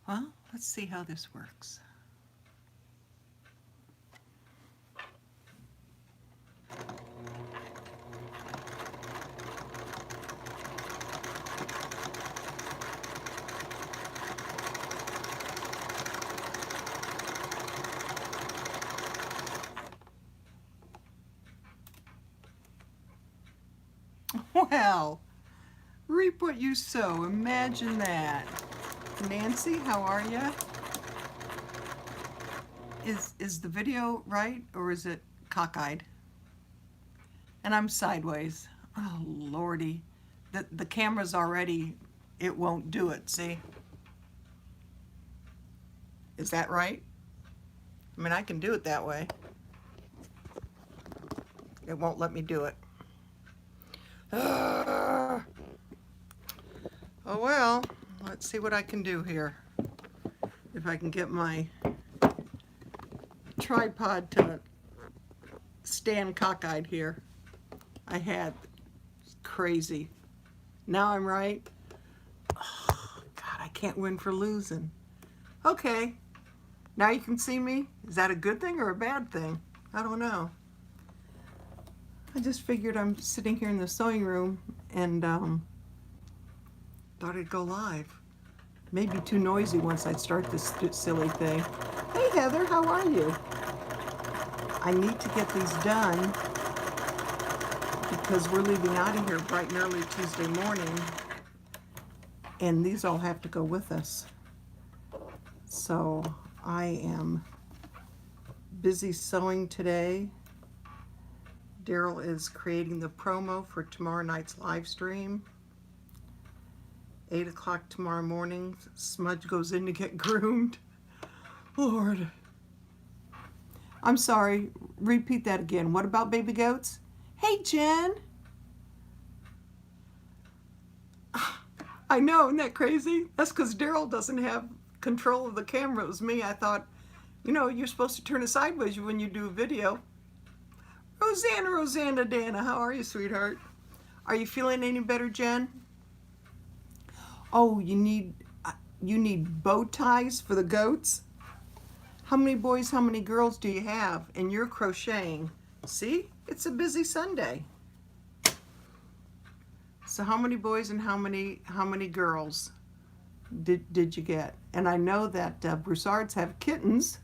Well, let's see how this works. Well, reap what you sow. Imagine that. Nancy, how are you? Is the video right or is it cockeyed? And I'm sideways. Oh lordy. The camera's already, it won't do it, see? Is that right? I mean, I can do it that way. It won't let me do it. Oh well, let's see what I can do here. If I can get my tripod to stand cockeyed here. I had crazy. Now I'm right. Oh, God, I can't win for losing. Okay, now you can see me. Is that a good thing or a bad thing? I don't know. I just figured I'm sitting here in the sewing room and thought I'd go live. Maybe too noisy once I start this silly thing. Hey Heather, how are you? I need to get these done because we're leaving out of here bright and early Tuesday morning, and these all have to go with us. So I am busy sewing today. Daryl is creating the promo for tomorrow night's live stream. 8 o'clock tomorrow morning, Smudge goes in to get groomed. Lord. I'm sorry, repeat that again. What about baby goats? Hey, Jen. I know, isn't that crazy? That's because Daryl doesn't have control of the camera. It was me. I thought, you know, you're supposed to turn it sideways when you do a video. Rosanna, Dana, how are you, sweetheart? Are you feeling any better, Jen? Oh, you need bow ties for the goats? How many boys, how many girls do you have? And you're crocheting. See, it's a busy Sunday. So how many boys and how many girls did you get? And I know that Broussards have kittens.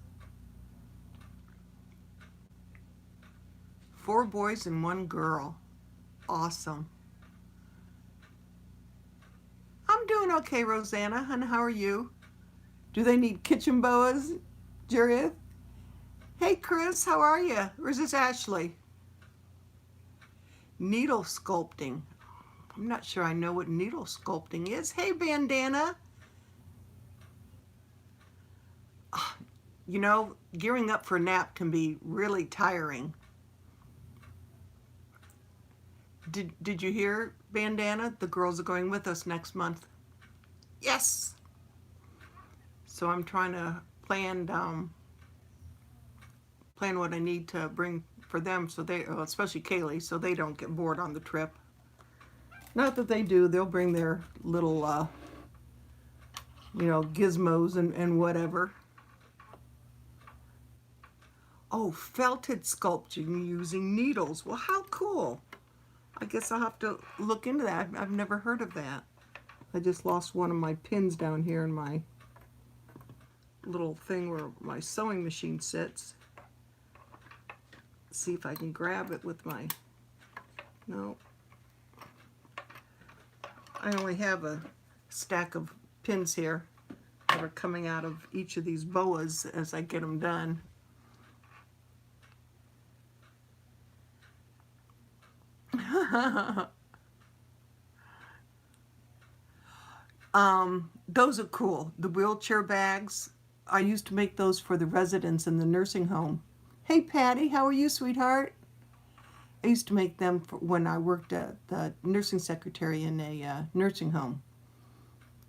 4 boys and 1 girl. Awesome. I'm doing okay, Rosanna. And how are you? Do they need kitchen boas, Jareth? Hey, Chris, how are you? Or is this Ashley? Needle sculpting. I'm not sure I know what needle sculpting is. Hey, Bandana. You know, gearing up for a nap can be really tiring. Did you hear, Bandana? The girls are going with us next month. Yes! So I'm trying to plan what I need to bring for them, so they, especially Kaylee, so they don't get bored on the trip. Not that they do. They'll bring their little, you know, gizmos and whatever. Oh, felted sculpting using needles. Well, how cool. I guess I'll have to look into that. I've never heard of that. I just lost one of my pins down here in my little thing where my sewing machine sits. See if I can grab it with my, no. I only have a stack of pins here that are coming out of each of these boas as I get them done. Those are cool. The wheelchair bags, I used to make those for the residents in the nursing home. Hey Patty, how are you, sweetheart? I used to make them for when I worked at the nursing secretary in a nursing home.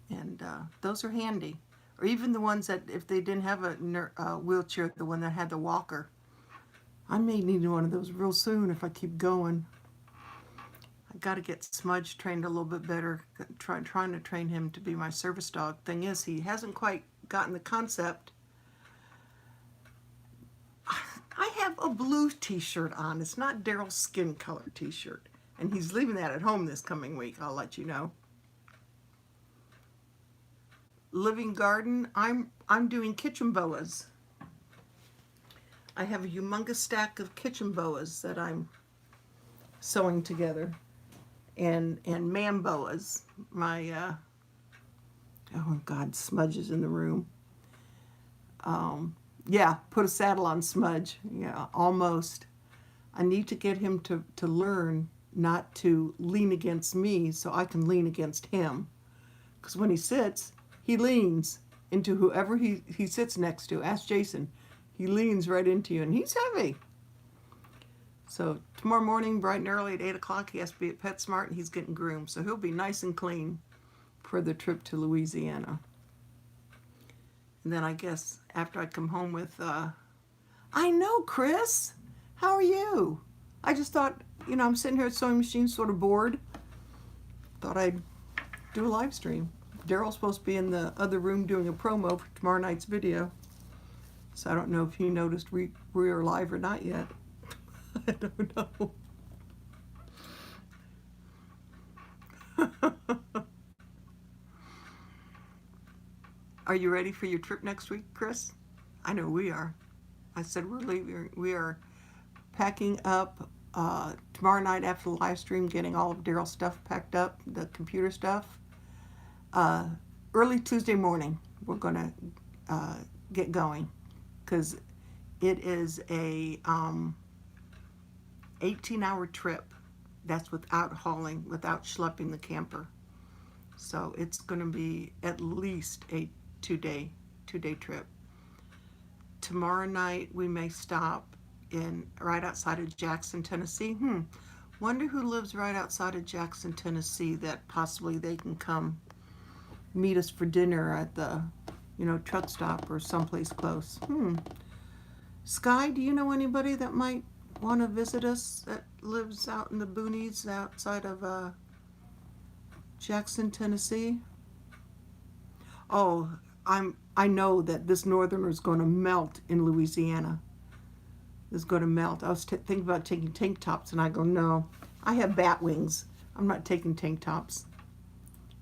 And those are handy. Or even the ones that, if they didn't have a wheelchair, the one that had the walker. I may need one of those real soon if I keep going. I got to get Smudge trained a little bit better. Trying to train him to be my service dog. Thing is, he hasn't quite gotten the concept. I have a blue t-shirt on. It's not Daryl's skin color t-shirt. And he's leaving that at home this coming week, I'll let you know. Living garden, I'm doing kitchen boas. I have a humongous stack of kitchen boas that I'm sewing together. And man boas. My, oh God, Smudge is in the room. Yeah, put a saddle on Smudge. Yeah, almost. I need to get him to learn not to lean against me so I can lean against him. Because when he sits, he leans into whoever he sits next to. Ask Jason. He leans right into you, and he's heavy. So tomorrow morning, bright and early at 8 o'clock, he has to be at PetSmart, and he's getting groomed. So he'll be nice and clean for the trip to Louisiana. And then I guess after I come home with, I know, Chris, how are you? I just thought, you know, I'm sitting here at sewing machine, sort of bored. Thought I'd do a live stream. Daryl's supposed to be in the other room doing a promo for tomorrow night's video. So I don't know if you noticed we are live or not yet. I don't know. Are you ready for your trip next week, Chris? I know we are. I said we're leaving. We are packing up tomorrow night after the live stream, getting all of Daryl's stuff packed up, the computer stuff. Early Tuesday morning, we're going to get going because it is a 18-hour trip. That's without hauling, without schlepping the camper. So it's going to be at least a two-day trip. Tomorrow night we may stop in right outside of Jackson, Tennessee. Wonder who lives right outside of Jackson, Tennessee that possibly they can come meet us for dinner at the, you know, truck stop or someplace close. Sky, do you know anybody that might want to visit us that lives out in the boonies outside of Jackson, Tennessee? Oh, I know that this northerner is going to melt in Louisiana. It's going to melt. I was thinking about taking tank tops, and I go, no, I have bat wings. I'm not taking tank tops.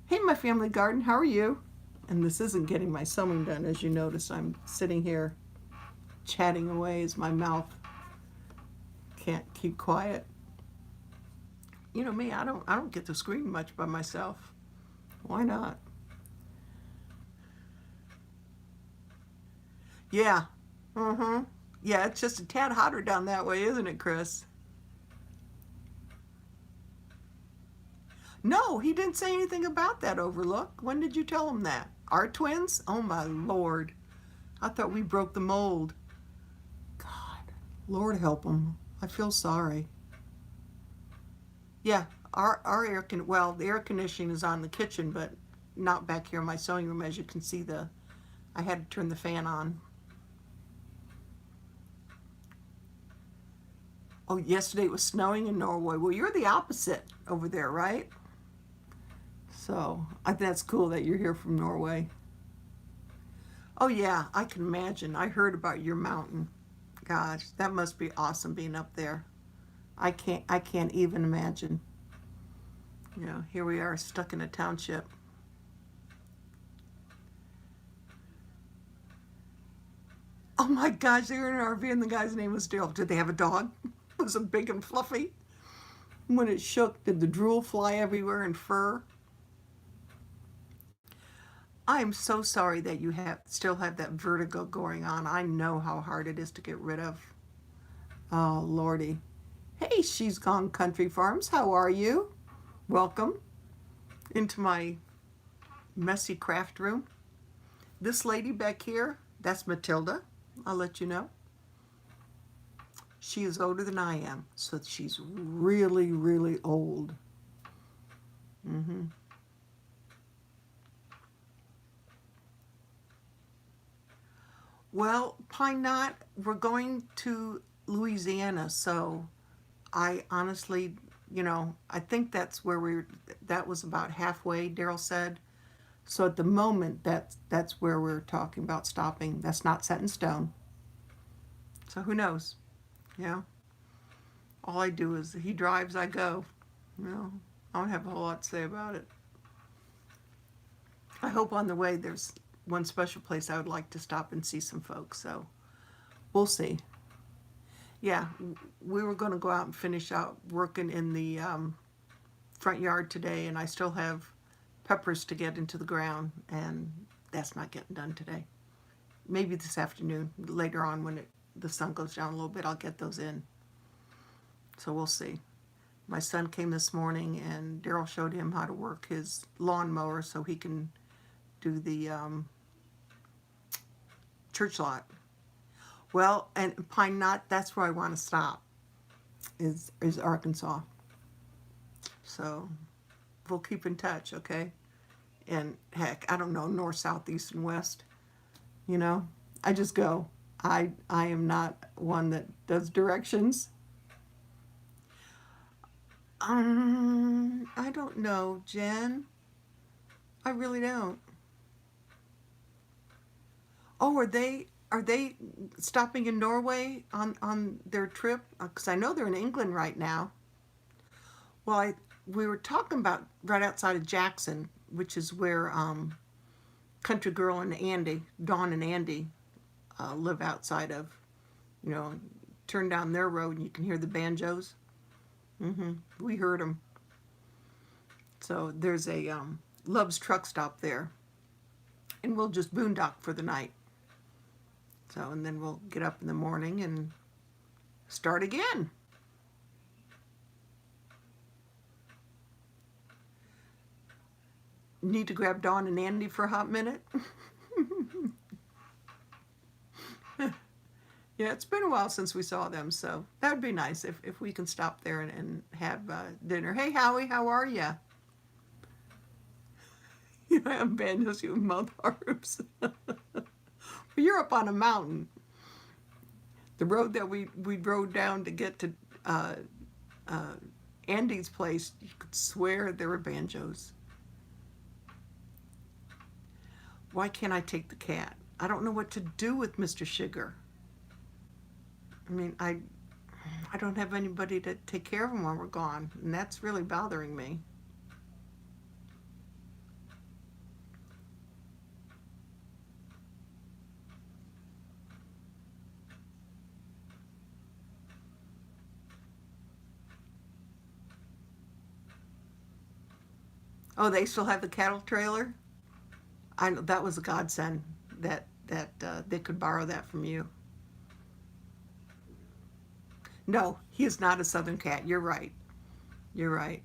Hey, my family garden, how are you? And this isn't getting my sewing done, as you notice. I'm sitting here chatting away as my mouth can't keep quiet. You know me, I don't get to scream much by myself. Why not? Yeah. Yeah, it's just a tad hotter down that way, isn't it, Chris? No, he didn't say anything about that, Overlook. When did you tell him that? Our twins? Oh, my Lord. I thought we broke the mold. God, Lord help him. I feel sorry. Yeah, our the air conditioning is on the kitchen, but not back here in my sewing room. As you can see, I had to turn the fan on. Oh, yesterday it was snowing in Norway. Well, you're the opposite over there, right? So I think that's cool that you're here from Norway. Oh yeah, I can imagine. I heard about your mountain. Gosh, that must be awesome being up there. I can't even imagine. You know, here we are stuck in a township. Oh my gosh, they were in an RV and the guy's name was Daryl. Did they have a dog? Was it big and fluffy? When it shook, did the drool fly everywhere and fur? I am so sorry that you still have that vertigo going on. I know how hard it is to get rid of. Oh, Lordy. Hey, She's Gone Country Farms. How are you? Welcome into my messy craft room. This lady back here, that's Matilda. I'll let you know. She is older than I am, so she's really, really old. Well, Pine Knot, we're going to Louisiana, so I honestly, you know, I think that's where that was about halfway, Daryl said. So at the moment, that's where we're talking about stopping. That's not set in stone. So who knows? Yeah. All I do is he drives, I go. I don't have a whole lot to say about it. I hope on the way there's one special place I would like to stop and see some folks. So we'll see. Yeah, we were going to go out and finish out working in the front yard today, and I still have peppers to get into the ground, and that's not getting done today. Maybe this afternoon, later on when the sun goes down a little bit, I'll get those in. So we'll see. My son came this morning, and Daryl showed him how to work his lawnmower so he can do the church lot. Well, and Pine Knot, that's where I want to stop, is Arkansas. So we'll keep in touch, okay? And heck, I don't know, north, south, east, and west. I just go. I am not one that does directions. I don't know, Jen. I really don't. Oh, are they stopping in Norway on their trip? Because I know they're in England right now. Well, we were talking about right outside of Jackson, which is where Country Girl and Andy, Dawn and Andy, live outside of. Turn down their road and you can hear the banjos. We heard them. So there's a Love's truck stop there, and we'll just boondock for the night. So, and then we'll get up in the morning and start again. Need to grab Dawn and Andy for a hot minute? Yeah, it's been a while since we saw them, so that would be nice if we can stop there and have dinner. Hey, Howie, how are you? You have banjos, you mouth harps. You're up on a mountain. The road that we rode down to get to Andy's place, you could swear there were banjos. Why can't I take the cat? I don't know what to do with Mr. Sugar. I mean, I don't have anybody to take care of him while we're gone, and that's really bothering me. Oh, they still have the cattle trailer? I know that was a godsend that they could borrow that from you. No, he is not a southern cat. You're right. You're right.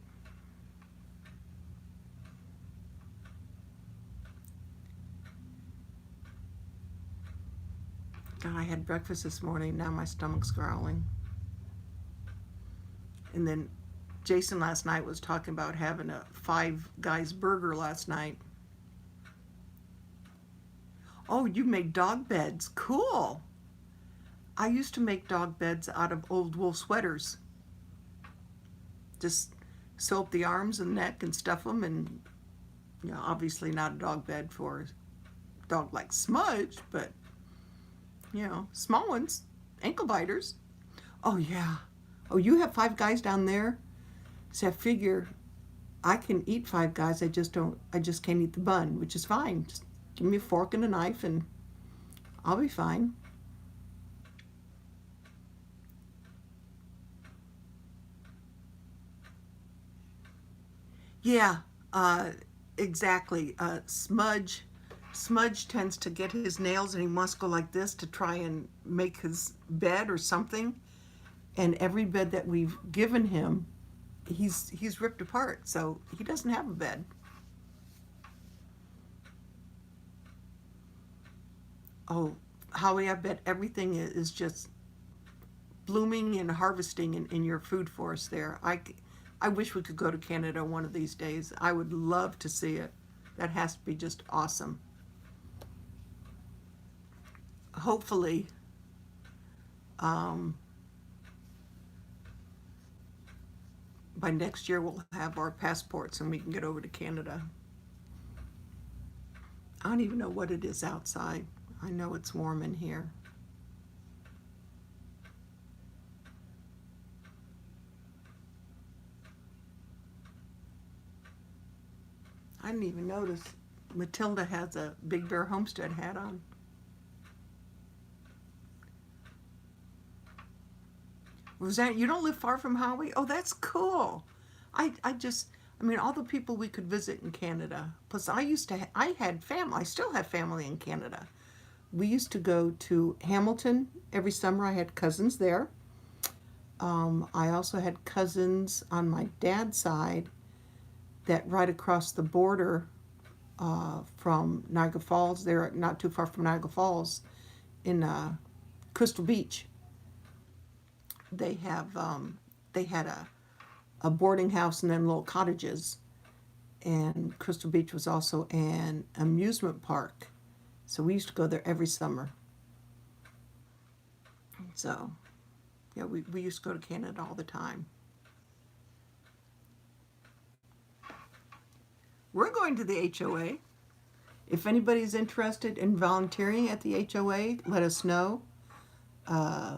God, I had breakfast this morning. Now my stomach's growling. And then Jason last night was talking about having a Five Guys burger last night. Oh, you made dog beds. Cool. I used to make dog beds out of old wool sweaters. Just sew up the arms and neck and stuff them, and obviously not a dog bed for a dog like Smudge, but small ones, ankle biters. Oh yeah. Oh, you have Five Guys down there? So I figure I can eat Five Guys. I just can't eat the bun, which is fine. Just give me a fork and a knife and I'll be fine. Yeah, exactly. Smudge tends to get his nails and he wants to go like this to try and make his bed or something. And every bed that we've given him, he's ripped apart. So he doesn't have a bed. Oh, Howie, I bet everything is just blooming and harvesting in your food forest there. I wish we could go to Canada one of these days. I would love to see it. That has to be just awesome. Hopefully, um, by next year we'll have our passports and we can get over to Canada. I don't even know what it is outside. I know it's warm in here. I didn't even notice Matilda has a Big Bear Homestead hat on. Was that, you don't live far from Howie? Oh, that's cool. I mean, all the people we could visit in Canada. Plus, I had family. I still have family in Canada. We used to go to Hamilton every summer. I had cousins there. I also had cousins on my dad's side that right across the border from Niagara Falls. They're not too far from Niagara Falls in Crystal Beach. They had a boarding house and then little cottages. And Crystal Beach was also an amusement park. So we used to go there every summer. So, yeah, we used to go to Canada all the time. We're going to the HOA. If anybody's interested in volunteering at the HOA, let us know.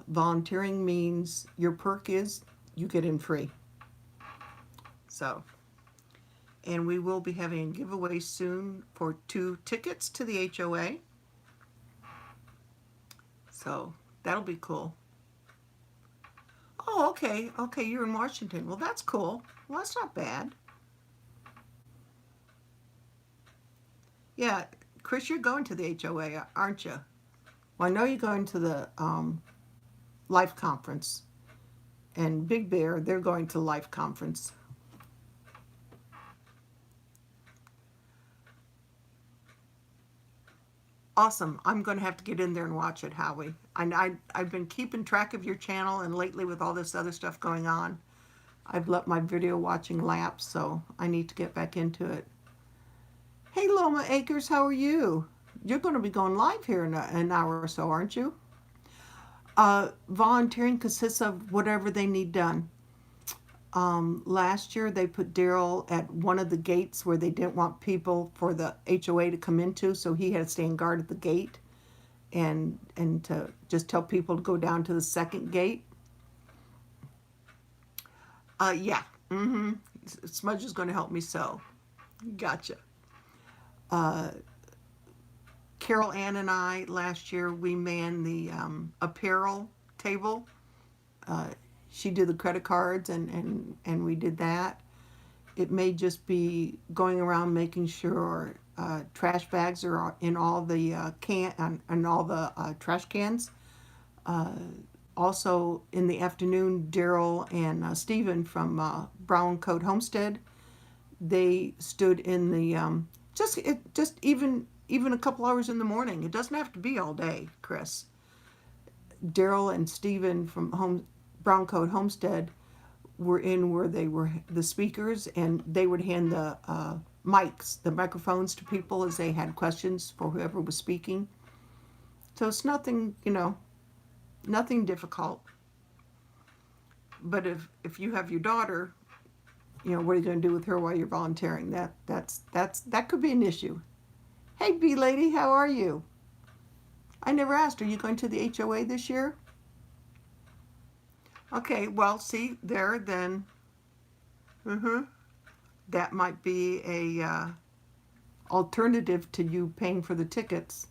Volunteering means your perk is you get in free. So, and we will be having a giveaway soon for 2 tickets to the HOA. So that'll be cool. Oh, okay. Okay, you're in Washington. Well, that's cool. Well, that's not bad. Yeah, Chris, you're going to the HOA, aren't you? Well, I know you're going to the Life Conference. And Big Bear, they're going to Life Conference. Awesome. I'm going to have to get in there and watch it, Howie. I've been keeping track of your channel, and lately with all this other stuff going on, I've let my video watching lapse, so I need to get back into it. Hey, Loma Acres, how are you? You're going to be going live here in an hour or so, aren't you? Volunteering consists of whatever they need done. Last year they put Daryl at one of the gates where they didn't want people for the HOA to come into, so he had to stand guard at the gate and to just tell people to go down to the second gate. Yeah. Smudge is going to help me sew. Gotcha. Carol Ann and I last year we manned the apparel table. She did the credit cards and we did that. It may just be going around making sure trash bags are in all the and all the trash cans. Also in the afternoon, Daryl and Stephen from Brown Coat Homestead, they stood in the just even a couple hours in the morning. It doesn't have to be all day, Chris. Daryl and Stephen from Brown Coat Homestead were in where they were the speakers, and they would hand the mics, the microphones to people as they had questions for whoever was speaking. So it's nothing, nothing difficult. But if you have your daughter, what are you going to do with her while you're volunteering? That could be an issue. Hey, bee lady, how are you? I never asked, are you going to the HOA this year? Okay, well, see, there, then, that might be a alternative to you paying for the tickets.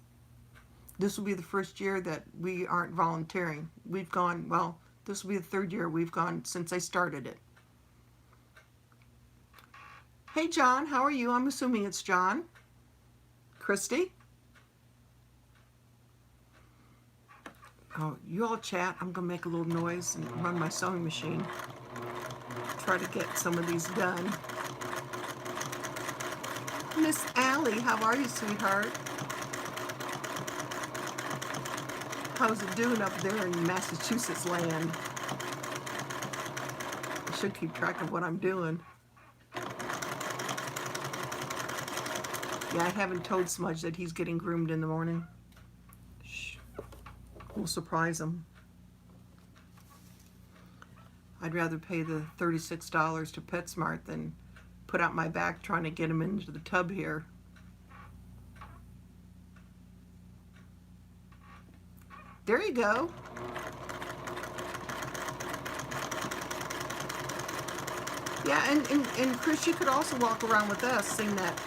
This will be the first year that we aren't volunteering. We've gone, well, this will be the 3rd year we've gone since I started it. Hey, John, how are you? I'm assuming it's John. Christy? Oh, you all chat. I'm going to make a little noise and run my sewing machine. Try to get some of these done. Miss Allie, how are you, sweetheart? How's it doing up there in Massachusetts land? I should keep track of what I'm doing. Yeah, I haven't told Smudge that he's getting groomed in the morning. Shh. We'll surprise him. I'd rather pay the $36 to PetSmart than put out my back trying to get him into the tub here. There you go. Yeah, and Chris, you could also walk around with us, seeing that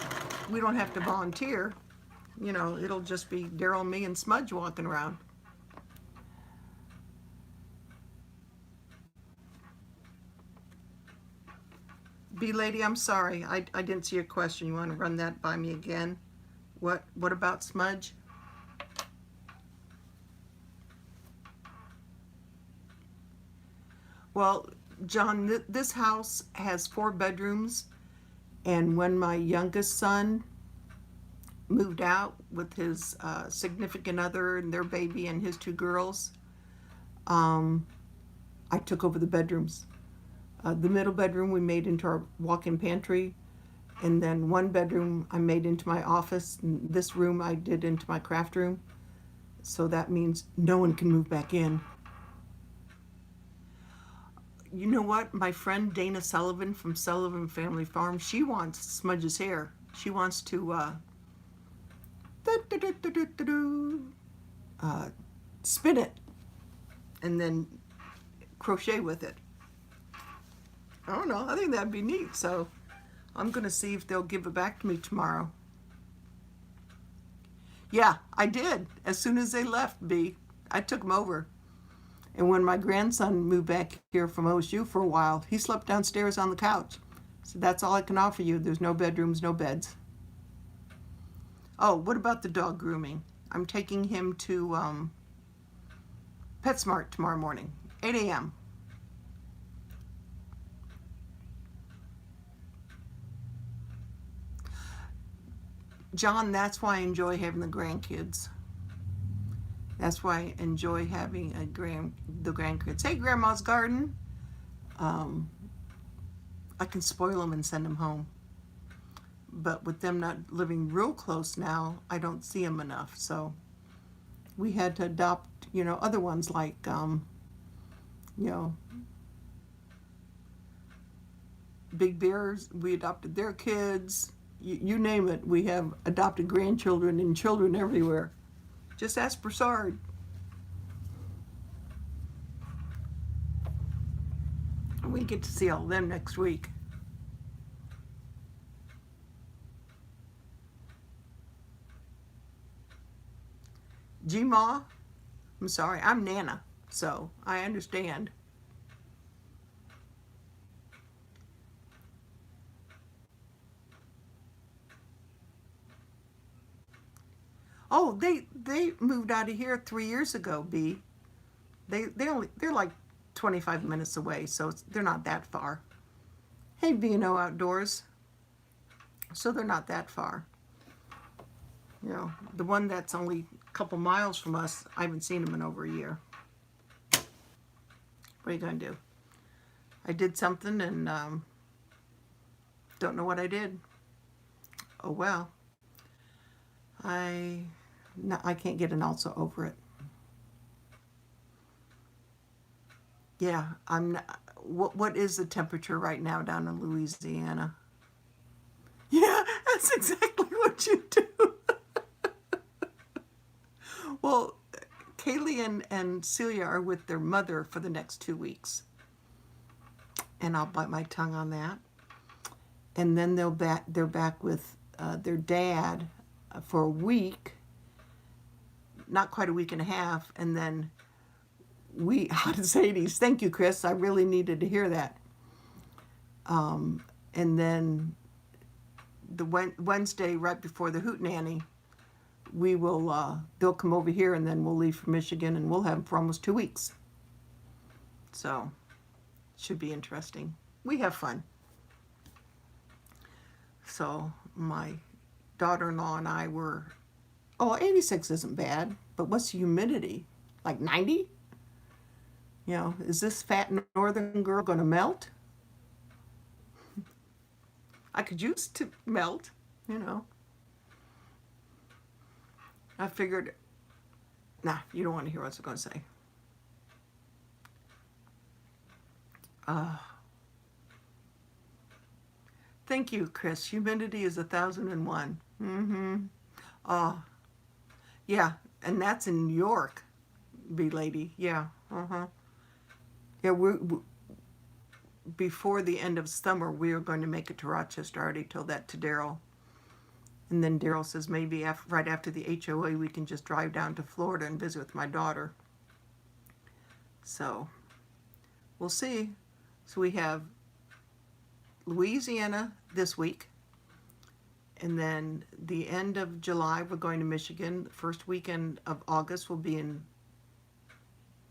we don't have to volunteer. You know, it'll just be Daryl, me, and Smudge walking around. B lady, I'm sorry. I didn't see your question. You want to run that by me again? What about Smudge? Well, John, this house has 4 bedrooms, and when my youngest son moved out with his significant other and their baby and his 2 girls, I took over the bedrooms. The middle bedroom we made into our walk-in pantry, and then 1 bedroom I made into my office, and this room I did into my craft room. So that means no one can move back in. You know what? My friend Dana Sullivan from Sullivan Family Farm, she wants Smudge's hair. She wants to spin it and then crochet with it. I don't know. I think that'd be neat. So I'm going to see if they'll give it back to me tomorrow. Yeah, I did. As soon as they left, B, I took them over. And when my grandson moved back here from OSU for a while, he slept downstairs on the couch. So that's all I can offer you. There's no bedrooms, no beds. Oh, what about the dog grooming? I'm taking him to PetSmart tomorrow morning, 8 a.m. John, that's why I enjoy having the grandkids. That's why I enjoy having the grandkids. Hey, Grandma's garden. I can spoil them and send them home. But with them not living real close now, I don't see them enough. So we had to adopt, other ones like, Big Bears. We adopted their kids. You name it. We have adopted grandchildren and children everywhere. Just ask Broussard. And we get to see all of them next week. G-Ma, I'm sorry, I'm Nana, so I understand. Oh, they moved out of here 3 years ago, B. They're like 25 minutes away, so they're not that far. Hey, B&O Outdoors. So they're not that far. The one that's only a couple miles from us, I haven't seen him in over a year. What are you going to do? I did something and don't know what I did. Oh well. I can't get an ulcer over it. Yeah, I'm not, what is the temperature right now down in Louisiana? Yeah, that's exactly what you do. Well, Kaylee and Celia are with their mother for the next 2 weeks. And I'll bite my tongue on that. And then they're back with their dad for a week, not quite a week and a half, and then hot Sadie's. Thank you, Chris. I really needed to hear that. And then the Wednesday right before the Hootenanny, they'll come over here, and then we'll leave for Michigan, and we'll have them for almost 2 weeks. So, should be interesting. We have fun. So, my daughter-in-law and I were, 86 isn't bad, but what's the humidity? Like 90? Is this fat northern girl going to melt? I could use to melt, I figured, you don't want to hear what I was going to say. Thank you, Chris. Humidity is 1,001. Yeah, and that's in New York. bee lady. Yeah. Yeah, before the end of summer, we are going to make it to Rochester. I already told that to Daryl. And then Daryl says maybe right after the HOA, we can just drive down to Florida and visit with my daughter. So, we'll see. So we have Louisiana this week. And then the end of July, we're going to Michigan. The first weekend of August, we'll be in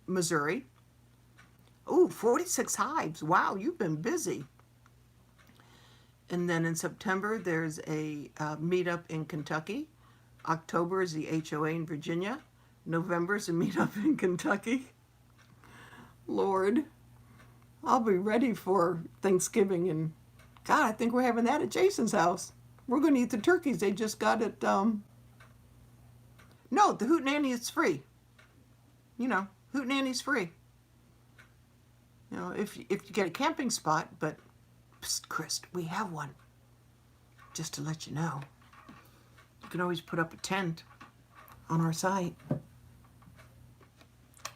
Missouri. Ooh, 46 hives. Wow, you've been busy. And then in September, there's a meetup in Kentucky. October is the HOA in Virginia. November is a meetup in Kentucky. Lord, I'll be ready for Thanksgiving. And God, I think we're having that at Jason's house. We're going to eat the turkeys they just got at, no, the Hootenanny is free. You know, Hootenanny's free. You know, if you get a camping spot, but psst, Chris, we have one. Just to let you know. You can always put up a tent on our site.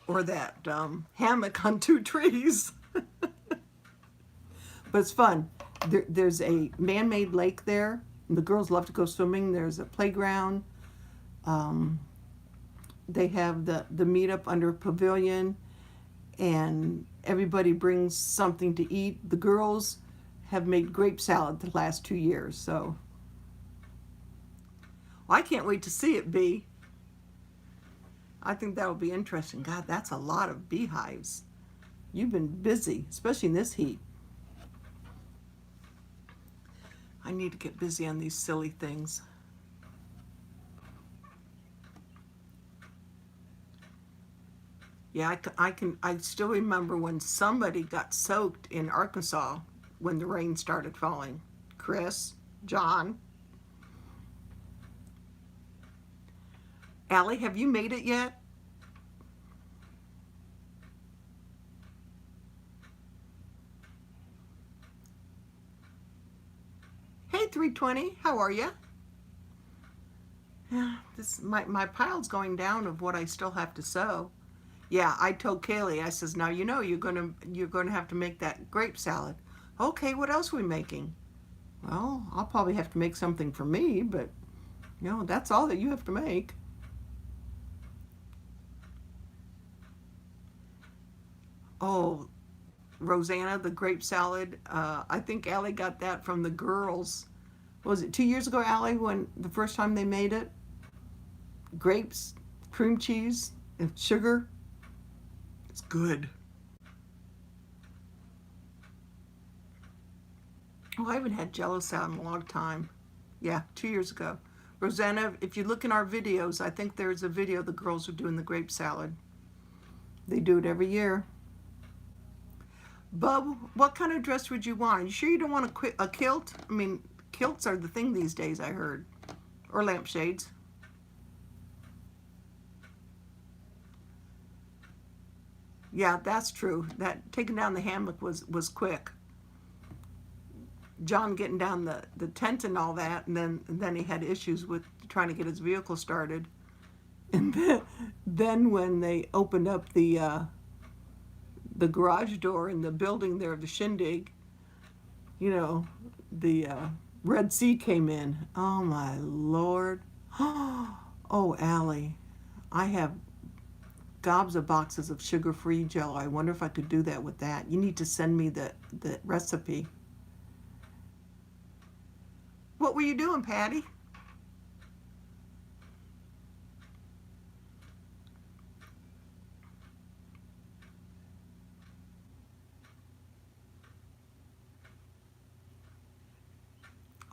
Or that hammock on 2 trees. But it's fun. There's a man-made lake there. The girls love to go swimming. There's a playground. They have the meetup under a pavilion. And everybody brings something to eat. The girls have made grape salad the last 2 years, so. Well, I can't wait to see it, Bee. I think that will be interesting. God, that's a lot of beehives. You've been busy, especially in this heat. I need to get busy on these silly things. Yeah, I still remember when somebody got soaked in Arkansas when the rain started falling. Chris, John. Allie, have you made it yet? Hey, 320, how are you? Yeah, my pile's going down of what I still have to sew. Yeah, I told Kaylee, I says, now you know you're gonna have to make that grape salad. Okay, what else are we making? Well, I'll probably have to make something for me, but you know, that's all that you have to make. Oh, Rosanna, the grape salad. I think Allie got that from the girls. What was it 2 years ago, Allie, when the first time they made it? Grapes, cream cheese, and sugar. It's good. Oh, I haven't had Jello salad in a long time. Yeah, 2 years ago. Rosanna, if you look in our videos, I think there's a video of the girls are doing the grape salad. They do it every year. Bub, what kind of dress would you want? You sure you don't want a kilt? I mean, kilts are the thing these days, I heard. Or lampshades. Yeah, that's true. That taking down the hammock was quick. John getting down the tent and all that, and then he had issues with trying to get his vehicle started. And then when they opened up the garage door in the building there, the shindig, you know, the Red Sea came in. Oh my Lord. Oh, Allie, I have gobs of boxes of sugar-free Jello. I wonder if I could do that with that. You need to send me the recipe. What were you doing, Patty?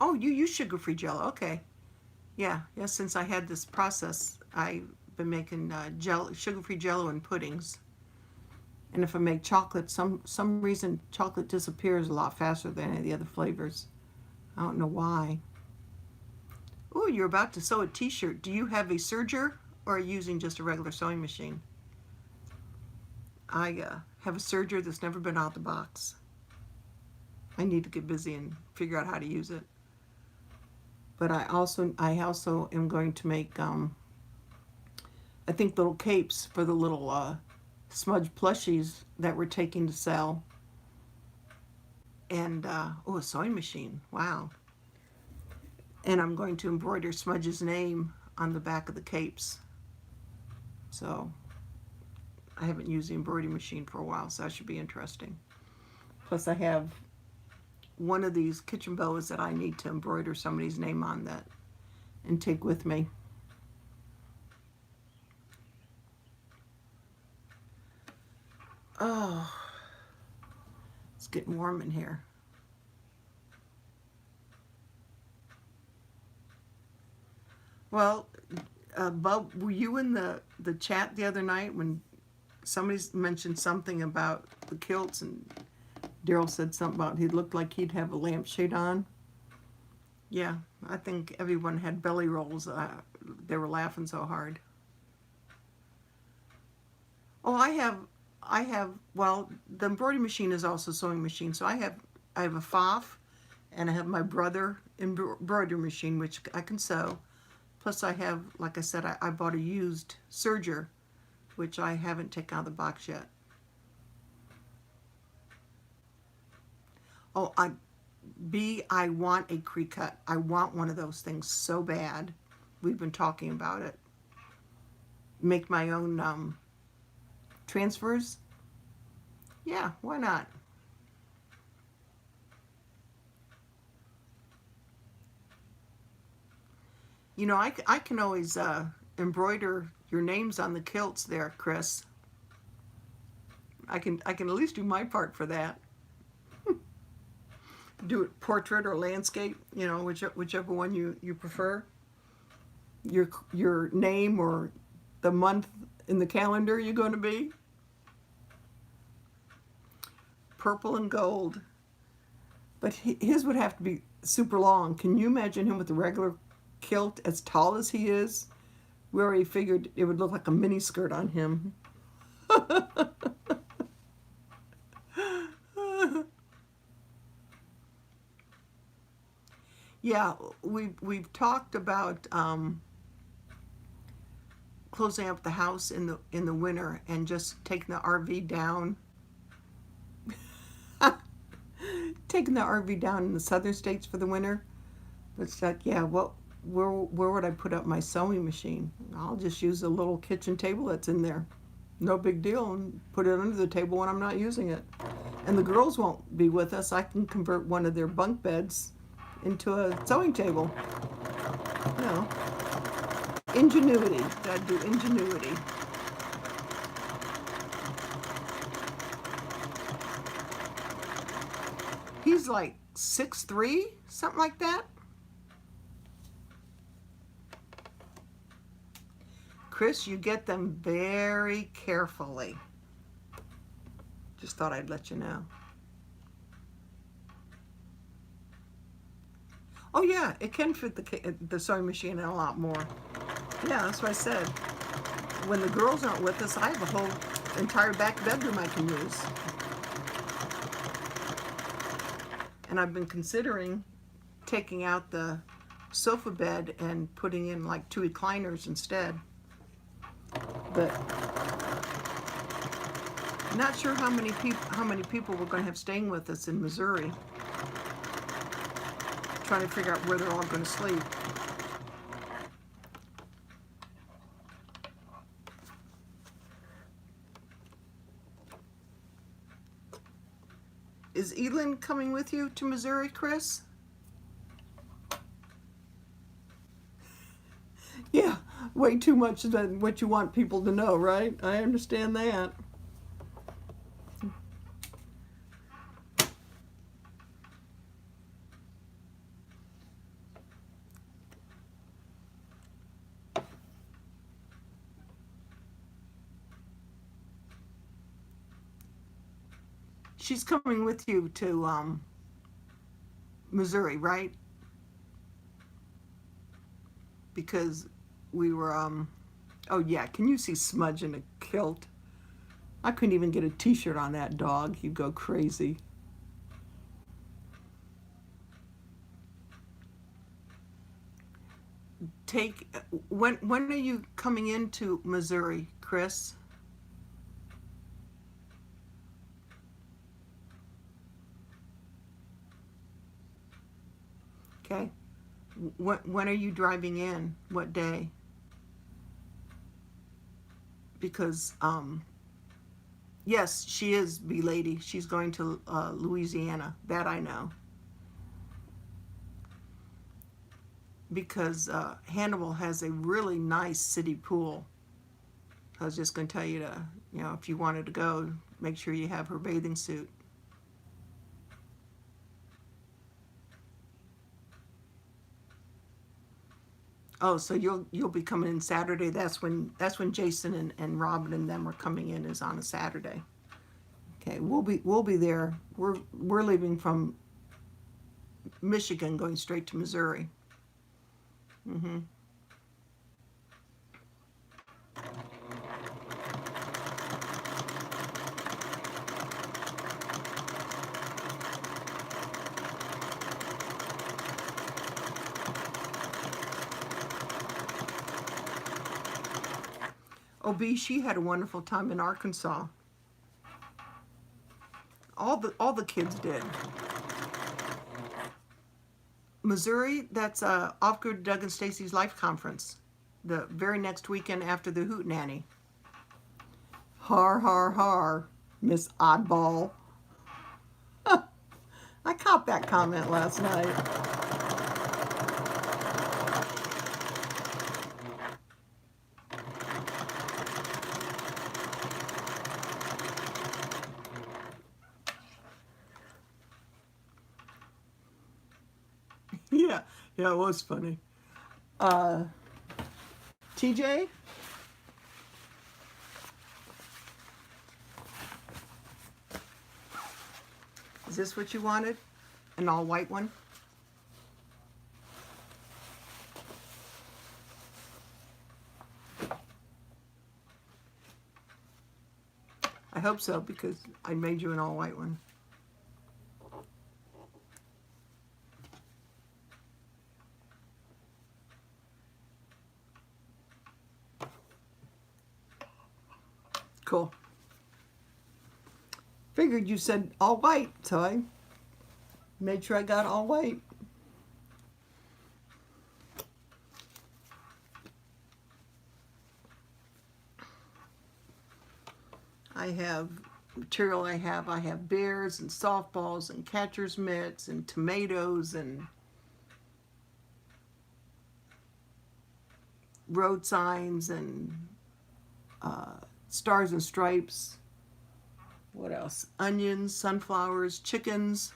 Oh, you use sugar-free Jello. Okay. Yeah, since I had this process, I've been making sugar-free Jello and puddings. And if I make chocolate, some reason chocolate disappears a lot faster than any of the other flavors. I don't know why. Oh, you're about to sew a t-shirt. Do you have a serger or are you using just a regular sewing machine? I have a serger that's never been out of the box. I need to get busy and figure out how to use it. But I also am going to make a I think little capes for the little Smudge plushies that we're taking to sell. And, oh, a sewing machine. Wow. And I'm going to embroider Smudge's name on the back of the capes. So I haven't used the embroidery machine for a while, so that should be interesting. Plus I have one of these kitchen bows that I need to embroider somebody's name on that and take with me. Oh, it's getting warm in here. Well, Bub, were you in the chat the other night when somebody mentioned something about the kilts, and Daryl said something about he looked like he'd have a lampshade on? Yeah, I think everyone had belly rolls. They were laughing so hard. Oh, I have, well, the embroidery machine is also a sewing machine. So I have a FOF, and I have my brother embroidery machine, which I can sew. Plus I have, like I said, I bought a used serger, which I haven't taken out of the box yet. Oh, I want a Cricut. I want one of those things so bad. We've been talking about it. Make my own transfers. Yeah, why not? You know, I can always embroider your names on the kilts there, Chris. I can at least do my part for that. Do it portrait or landscape, you know, whichever one you prefer. Your name or the month in the calendar you're going to be. Purple and gold. But his would have to be super long. Can you imagine him with a regular kilt as tall as he is? We already figured it would look like a mini skirt on him. Yeah, we've talked about closing up the house in the winter and just taking the RV down. Taking the RV down in the southern states for the winter. But it's like, yeah, where would I put up my sewing machine? I'll just use a little kitchen table that's in there. No big deal, and put it under the table when I'm not using it. And the girls won't be with us. I can convert one of their bunk beds into a sewing table. You know, ingenuity. Gotta do ingenuity. He's like 6'3", something like that. Chris, you get them very carefully. Just thought I'd let you know. Oh yeah, it can fit the sewing machine and a lot more. Yeah, that's what I said. When the girls aren't with us, I have a whole entire back bedroom I can use. And I've been considering taking out the sofa bed and putting in like 2 recliners instead. But not sure how many people we're going to have staying with us in Missouri. Trying to figure out where they're all going to sleep. Is Elin coming with you to Missouri, Chris? Yeah, way too much than what you want people to know, right? I understand that. She's coming with you to Missouri, right? Because we were, oh yeah, can you see Smudge in a kilt? I couldn't even get a t-shirt on that dog. He'd go crazy. take, when are you coming into Missouri, Chris? Okay. When are you driving in? What day? Because yes, she is B lady. She's going to Louisiana. That I know. Because Hannibal has a really nice city pool. I was just going to tell you to, if you wanted to go, make sure you have her bathing suit. Oh, so you'll be coming in Saturday. That's when Jason and Robin and them are coming in, is on a Saturday. Okay, we'll be there. We're leaving from Michigan, going straight to Missouri. Mm-hmm. Oh, B, she had a wonderful time in Arkansas. All the kids did. Missouri, that's off-grid Doug and Stacy's Life Conference, the very next weekend after the Hoot Nanny. Har, har, har, Miss Oddball. I caught that comment last night. Yeah, yeah, it was funny. Uh, TJ? Is this what you wanted? An all white one? I hope so, because I made you an all white one. Cool. Figured you said all white, so I made sure I got all white. I have material. I have bears and softballs and catcher's mitts and tomatoes and road signs and stars and stripes. What else? Onions, sunflowers, chickens.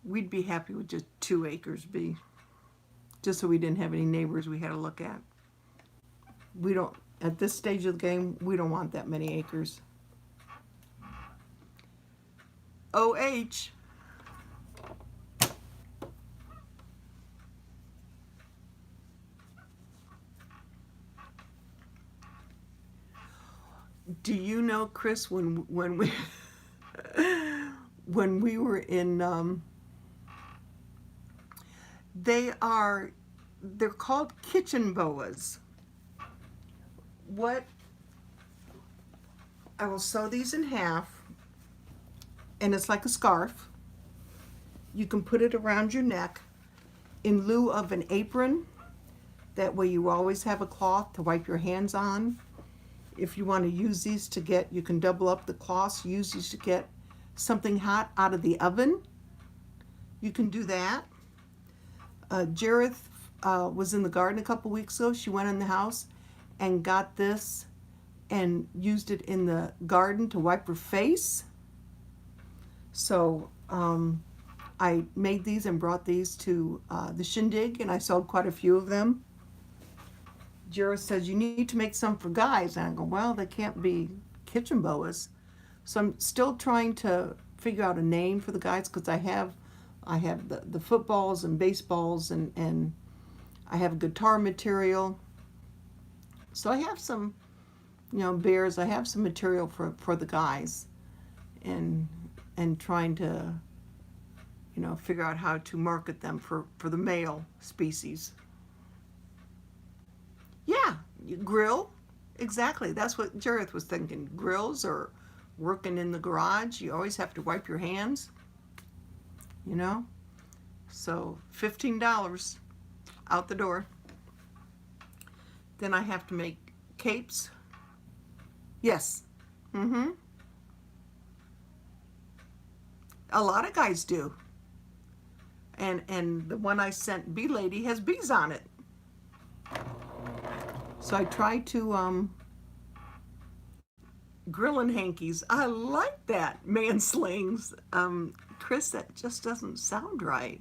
We'd be happy with just 2 acres, B. Just so we didn't have any neighbors we had to look at. We don't, at this stage of the game, we don't want that many acres. OH. Do you know, Chris, when we when we were in they're called kitchen boas. What, I will sew these in half, and it's like a scarf. You can put it around your neck in lieu of an apron. That way you always have a cloth to wipe your hands on. If you want to use these to get, you can double up the cloths, use these to get something hot out of the oven. You can do that. Jareth was in the garden a couple weeks ago. She went in the house and got this and used it in the garden to wipe her face. So I made these and brought these to the shindig, and I sold quite a few of them. Jareth says, you need to make some for guys. And I go, well, they can't be kitchen boas. So I'm still trying to figure out a name for the guys, because I have the footballs and baseballs, and I have guitar material. So I have some, bears. I have some material for the guys. And and trying to, you know, figure out how to market them for the male species. Yeah, you grill. Exactly. That's what Jareth was thinking. Grills or working in the garage. You always have to wipe your hands, you know. So $15 out the door. Then I have to make capes. Yes. Mm-hmm. A lot of guys do. And the one I sent Bee Lady has bees on it. So I try to grilling hankies. I like that. Man slings. Chris, that just doesn't sound right.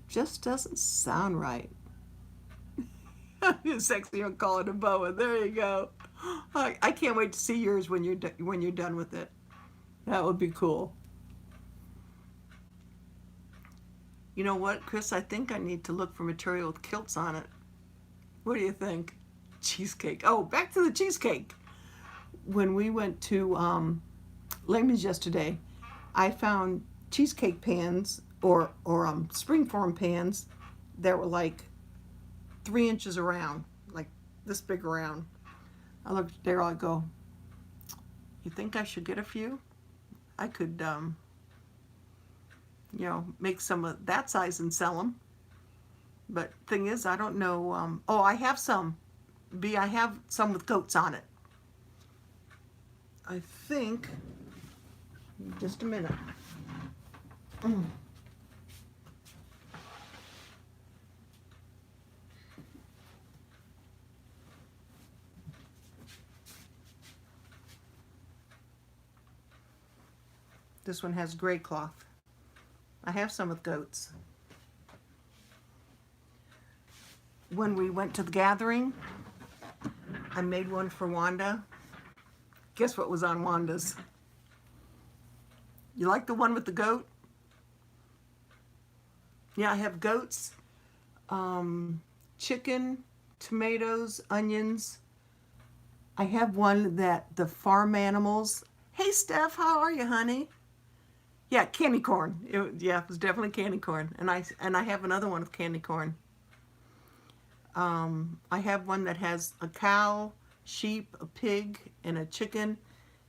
Just doesn't sound right. Sexy, you'll call it a boa. There you go. I can't wait to see yours when you're done with it. That would be cool. You know what, Chris? I think I need to look for material with kilts on it. What do you think? Cheesecake. Oh, back to the cheesecake. When we went to Lehman's yesterday, I found cheesecake pans or springform pans that were like 3 inches around, like this big around. I looked at Daryl, I go, you think I should get a few? I could, you know, make some of that size and sell them. But thing is, I don't know. Oh, I have some. I have some with goats on it. I think, just a minute. This one has gray cloth. I have some with goats. When we went to the gathering, I made one for Wanda. Guess what was on Wanda's? You like the one with the goat? Yeah, I have goats, chicken, tomatoes, onions. I have one that the farm animals. Hey, Steph, how are you, honey? Yeah, candy corn. It was definitely candy corn. And I have another one with candy corn. I have one that has a cow, sheep, a pig, and a chicken,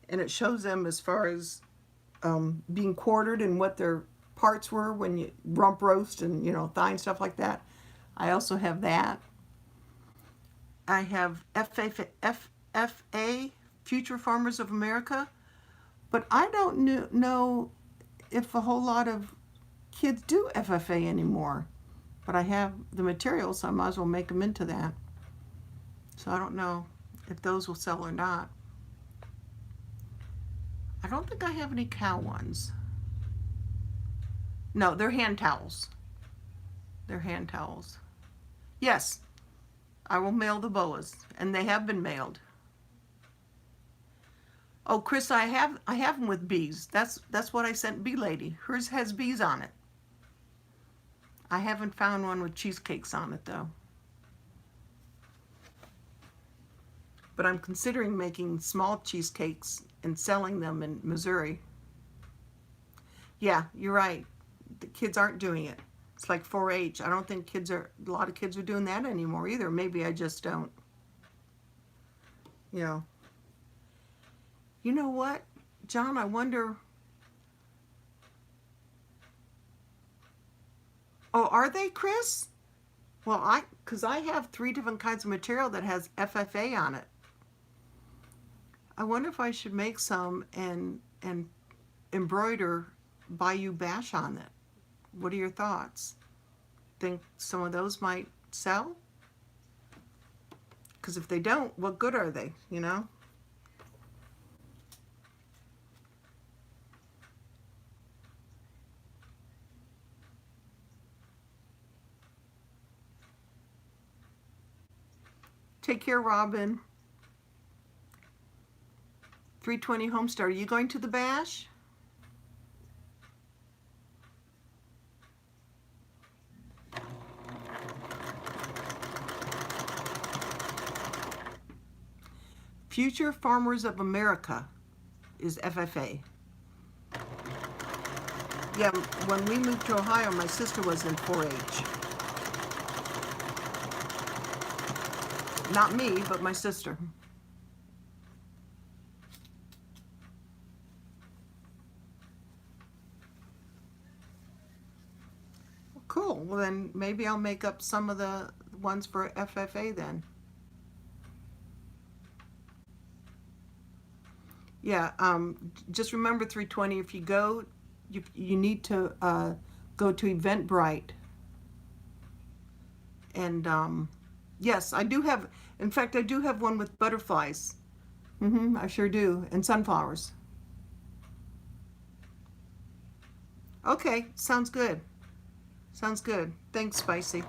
and it shows them as far as being quartered and what their parts were when you rump roast and, you know, thigh and stuff like that. I also have that. I have FFA, Future Farmers of America, but I don't know if a whole lot of kids do FFA anymore. But I have the materials, so I might as well make them into that. So I don't know if those will sell or not. I don't think I have any cow ones. No, they're hand towels. They're hand towels. Yes, I will mail the boas, and they have been mailed. Oh, Chris, I have them with bees. That's what I sent Bee Lady. Hers has bees on it. I haven't found one with cheesecakes on it, though. But I'm considering making small cheesecakes and selling them in Missouri. Yeah, you're right. The kids aren't doing it. It's like 4-H. I don't think a lot of kids are doing that anymore either. Maybe I just don't. You know. You know what, John, I wonder. Oh, are they, Chris? Well, because I have 3 different kinds of material that has FFA on it. I wonder if I should make some and embroider Bayou Bash on it. What are your thoughts? Think some of those might sell? Because if they don't, what good are they, you know? Take care, Robin. 320 Homestead. Are you going to the bash? Future Farmers of America is FFA. Yeah, when we moved to Ohio, my sister was in 4-H. Not me, but my sister. Cool. Well, then maybe I'll make up some of the ones for FFA then. Yeah, just remember 320, if you go, you need to go to Eventbrite. And yes, I do have, in fact, I do have one with butterflies. I sure do. And sunflowers. Okay, sounds good. Sounds good. Thanks, Spicy.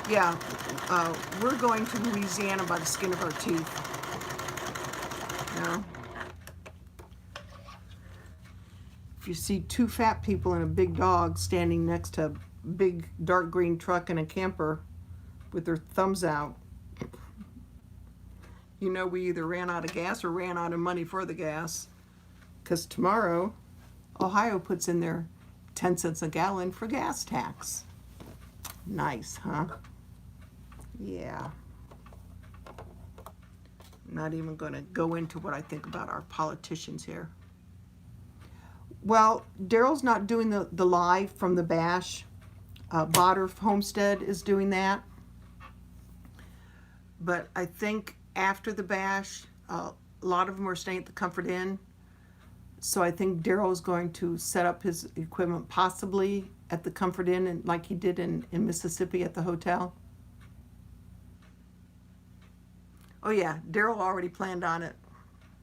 Yeah, we're going to Louisiana by the skin of our teeth. You know? If you see two fat people and a big dog standing next to a big dark green truck and a camper with their thumbs out, you know we either ran out of gas or ran out of money for the gas. Because tomorrow, Ohio puts in their 10 cents a gallon for gas tax. Nice, huh? Yeah. I'm not even going to go into what I think about our politicians here. Well, Daryl's not doing the live from the bash. Botter Homestead is doing that. But I think after the bash, a lot of them are staying at the Comfort Inn. So I think Daryl is going to set up his equipment possibly at the Comfort Inn, and like he did in Mississippi at the hotel. Oh yeah, Daryl already planned on it.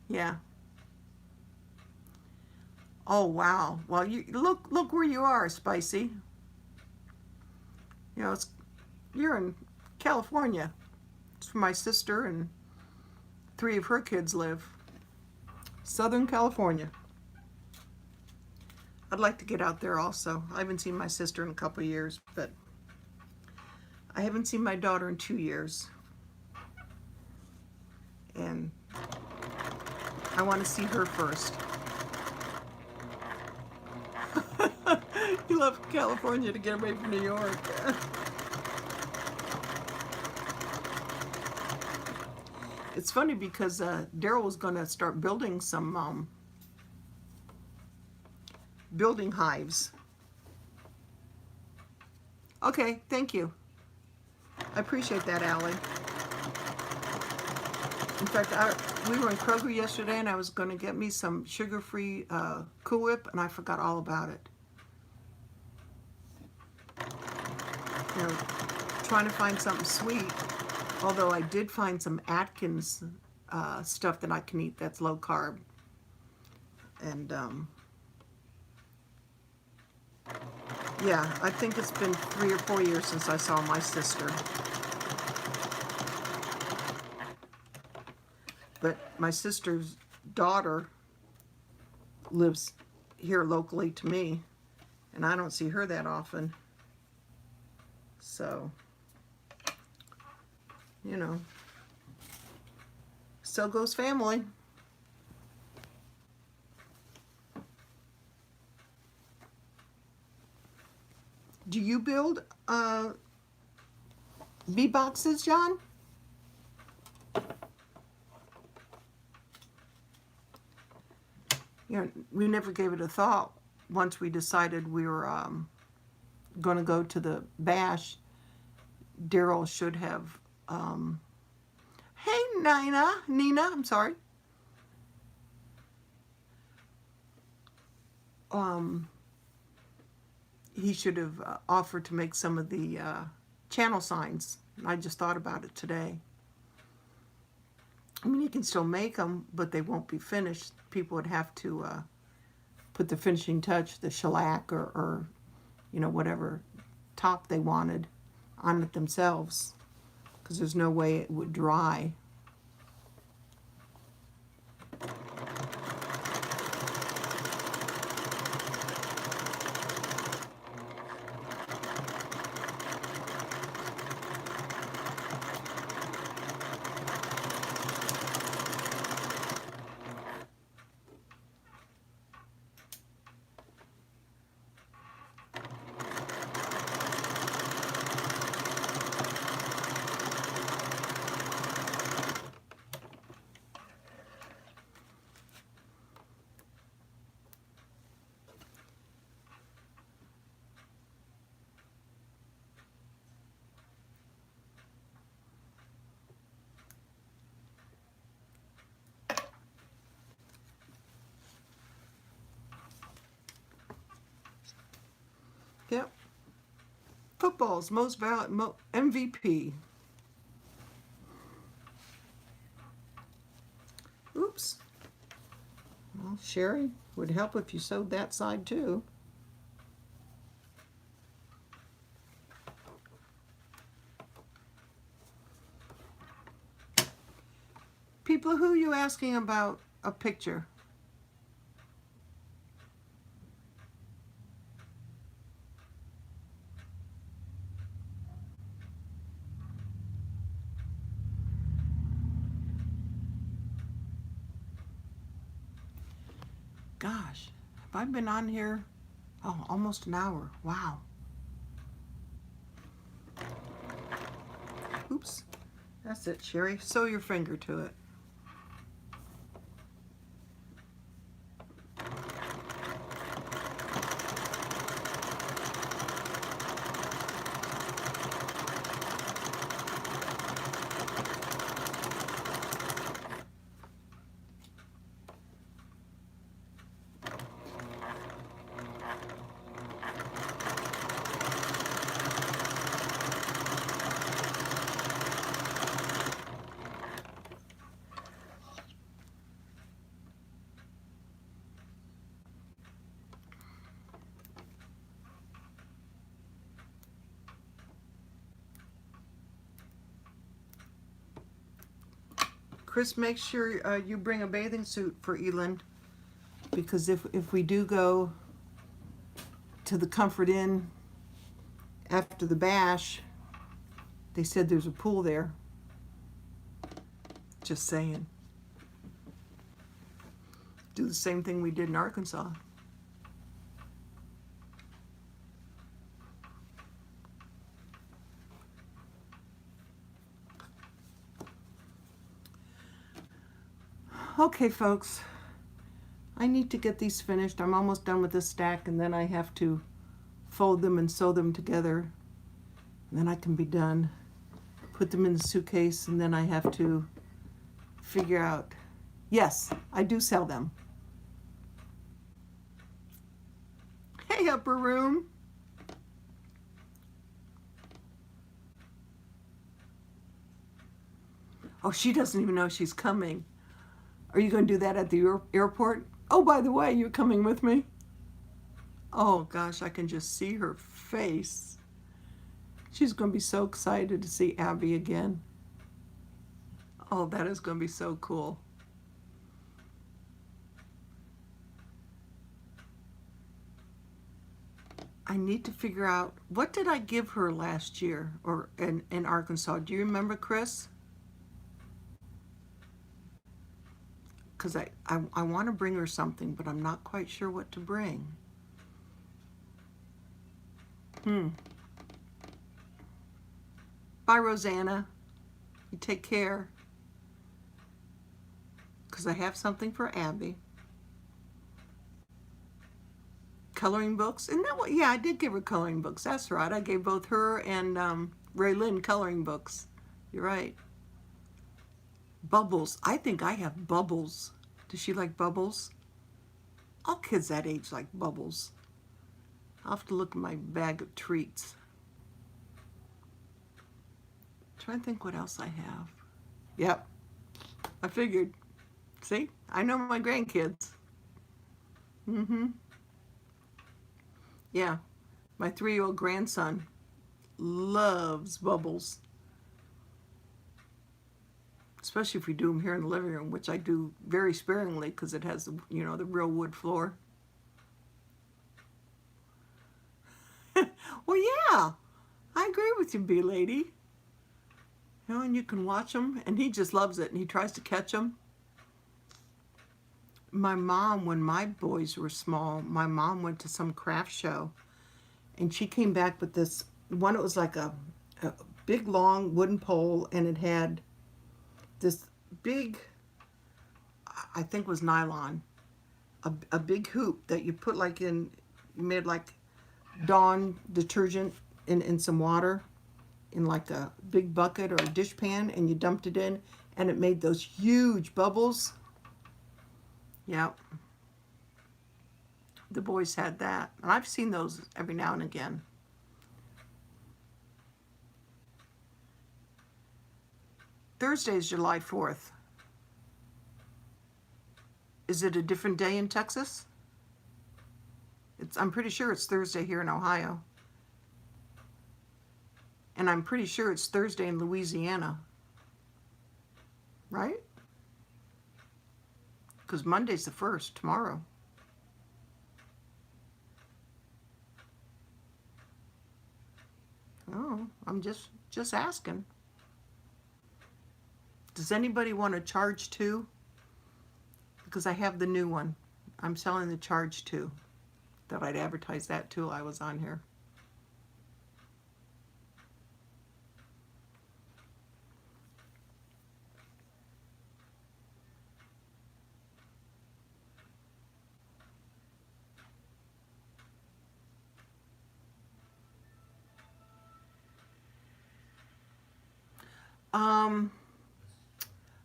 Yeah. Oh wow. Well, you look where you are, Spicy. You know, you're in California. It's where my sister and 3 of her kids live. Southern California. I'd like to get out there also. I haven't seen my sister in a couple of years, but I haven't seen my daughter in 2 years. And I want to see her first. You left California to get away from New York. It's funny because Daryl was going to start building some building hives. Okay, thank you. I appreciate that, Allie. In fact, we were in Kroger yesterday and I was going to get me some sugar-free Cool Whip and I forgot all about it. You know, trying to find something sweet. Although I did find some Atkins stuff that I can eat that's low carb. And yeah, I think it's been 3 or 4 years since I saw my sister. But my sister's daughter lives here locally to me, and I don't see her that often. So, you know, so goes family. Do you build bee boxes, John? You know, we never gave it a thought once we decided we were going to go to the bash. Daryl should have, hey Nina, I'm sorry. He should have offered to make some of the channel signs. I just thought about it today. I mean, you can still make them, but they won't be finished. People would have to put the finishing touch, the shellac or you know, whatever top they wanted on it themselves, because there's no way it would dry. Yep. Football's most valuable MVP. Oops. Well, Sherry, would help if you sewed that side too. People, who are you asking about a picture? Gosh, have I been on here? Oh, almost an hour. Wow. Oops. That's it, Sherry. Sew your finger to it. Chris, make sure you bring a bathing suit for Eland, because if we do go to the Comfort Inn after the bash, they said there's a pool there. Just saying. Do the same thing we did in Arkansas. Okay, folks, I need to get these finished. I'm almost done with this stack, and then I have to fold them and sew them together. And then I can be done. Put them in the suitcase, and then I have to figure out. Yes, I do sell them. Hey, upper room. Oh, she doesn't even know she's coming. Are you going to do that at the airport? Oh, by the way, you're coming with me? Oh, gosh, I can just see her face. She's going to be so excited to see Abby again. Oh, that is going to be so cool. I need to figure out, what did I give her last year or in Arkansas? Do you remember, Chris? Because I want to bring her something, but I'm not quite sure what to bring. Bye, Rosanna. You take care. Because I have something for Abby. Coloring books. Isn't that what? Yeah, I did give her coloring books. That's right. I gave both her and Ray Lynn coloring books. You're right. Bubbles. I think I have bubbles. Does she like bubbles? All kids that age like bubbles. I'll have to look at my bag of treats. Trying to think what else I have. Yep. I figured. See? I know my grandkids. Yeah. My 3-year-old grandson loves bubbles. Especially if we do them here in the living room, which I do very sparingly because it has, you know, the real wood floor. Well, yeah, I agree with you, bee lady. You know, and you can watch them, and he just loves it, and he tries to catch them. My mom, when my boys were small, my mom went to some craft show, and she came back with this one. It was like a big, long wooden pole, and it had this big, I think it was nylon, a big hoop that you put like in, you made like Dawn detergent in some water in like a big bucket or a dish pan, and you dumped it in, and it made those huge bubbles. Yep. The boys had that. And I've seen those every now and again. Thursday is July 4th. Is it a different day in Texas? I'm pretty sure it's Thursday here in Ohio. And I'm pretty sure it's Thursday in Louisiana. Right? Because Monday's the 1st, tomorrow. Oh, I'm just asking. Does anybody want to charge 2? Because I have the new one. I'm selling the charge 2. Thought I'd advertise that too while I was on here.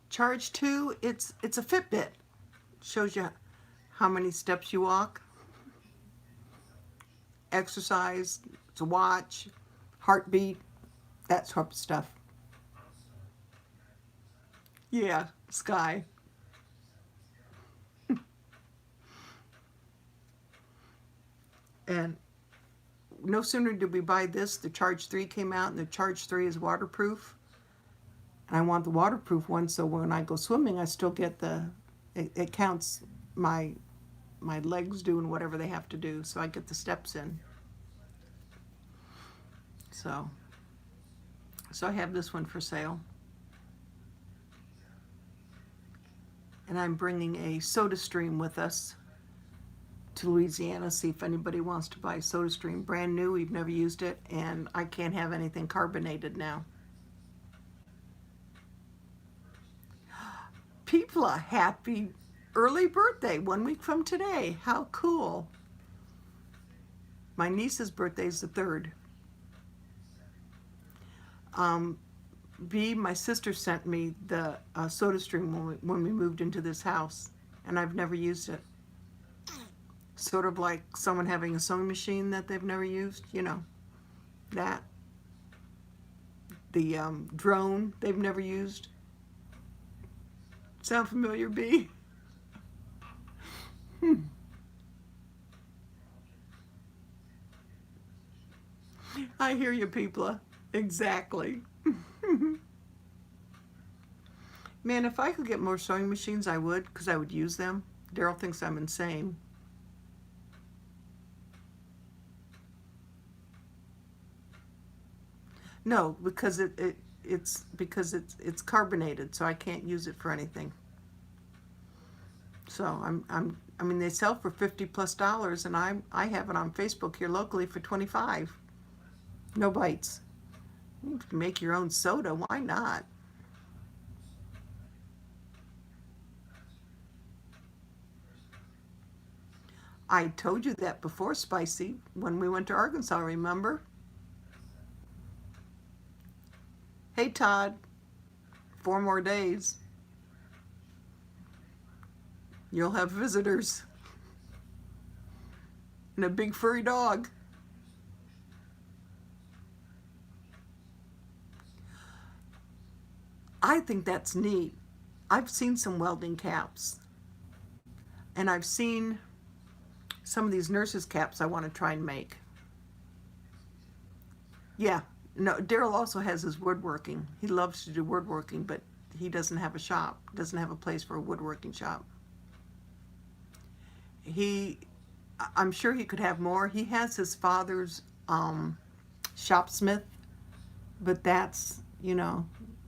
Charge 2, it's a Fitbit. Shows you how many steps you walk. Exercise, it's a watch, heartbeat, that sort of stuff. Yeah, Sky. And no sooner did we buy this, the Charge 3 came out, and the Charge 3 is waterproof. And I want the waterproof one, so when I go swimming, I still get it counts my legs doing whatever they have to do, so I get the steps in. So I have this one for sale. And I'm bringing a SodaStream with us to Louisiana, see if anybody wants to buy SodaStream. Brand new, we've never used it, and I can't have anything carbonated now. People, a happy early birthday, 1 week from today. How cool. My niece's birthday is the 3rd. My sister sent me the SodaStream when we moved into this house, and I've never used it. Sort of like someone having a sewing machine that they've never used, you know, that. The drone they've never used. Sound familiar, B? I hear you, people. Exactly. Man, if I could get more sewing machines, I would, because I would use them. Daryl thinks I'm insane. No, because it's carbonated, so I can't use it for anything. So I mean they sell for $50+, and I have it on Facebook here locally for $25. No bites. You can make your own soda, why not? I told you that before, Spicy, when we went to Arkansas, remember? Hey, Todd, 4 more days. You'll have visitors. And a big furry dog. I think that's neat. I've seen some welding caps. And I've seen some of these nurses' caps I want to try and make. Yeah. No, Daryl also has his woodworking. He loves to do woodworking, but he doesn't have a shop, doesn't have a place for a woodworking shop. I'm sure he could have more. He has his father's shopsmith, but that's,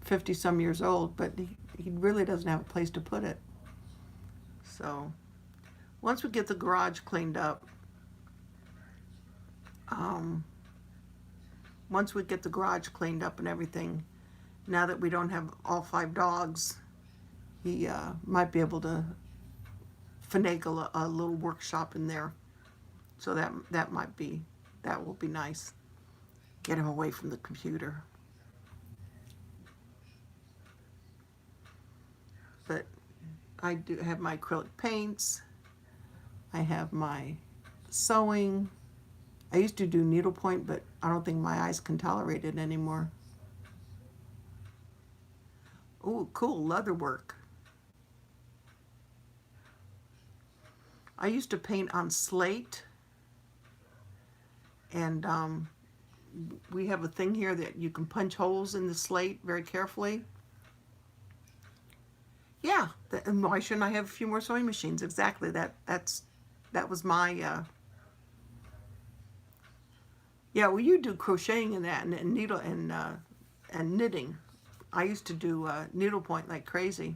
50 some years old, but he really doesn't have a place to put it. So once we get the garage cleaned up, and everything, now that we don't have all 5 dogs, he might be able to finagle a little workshop in there. So that will be nice. Get him away from the computer. But I do have my acrylic paints. I have my Sewing. I used to do needlepoint, but I don't think my eyes can tolerate it anymore. Oh, cool, leather work. I used to paint on slate, and we have a thing here that you can punch holes in the slate very carefully. Yeah, and why shouldn't I have a few more sewing machines? Exactly. That was my yeah. Well, you do crocheting and that, and needle and knitting. I used to do needlepoint like crazy.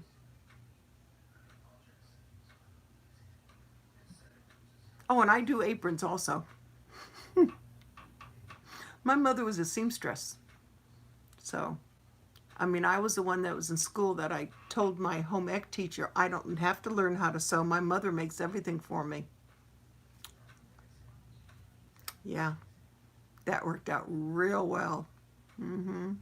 Oh, and I do aprons also. My mother was a seamstress, so. I mean, I was the one that was in school that I told my home ec teacher, I don't have to learn how to sew. My mother makes everything for me. Yeah, that worked out real well. Mm-hmm.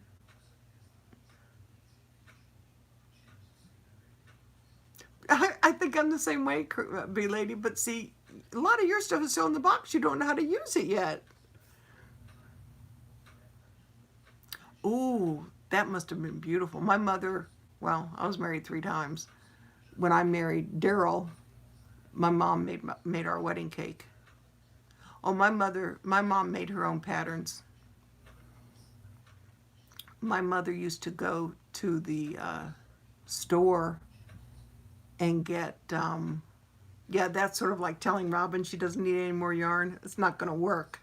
I think I'm the same way, B lady, but see, a lot of your stuff is still in the box. You don't know how to use it yet. Ooh, that must have been beautiful. My mother, well, I was married 3 times. When I married Daryl, my mom made our wedding cake. Oh, my mom made her own patterns. My mother used to go to the store and get, yeah, that's sort of like telling Robin she doesn't need any more yarn. It's not going to work.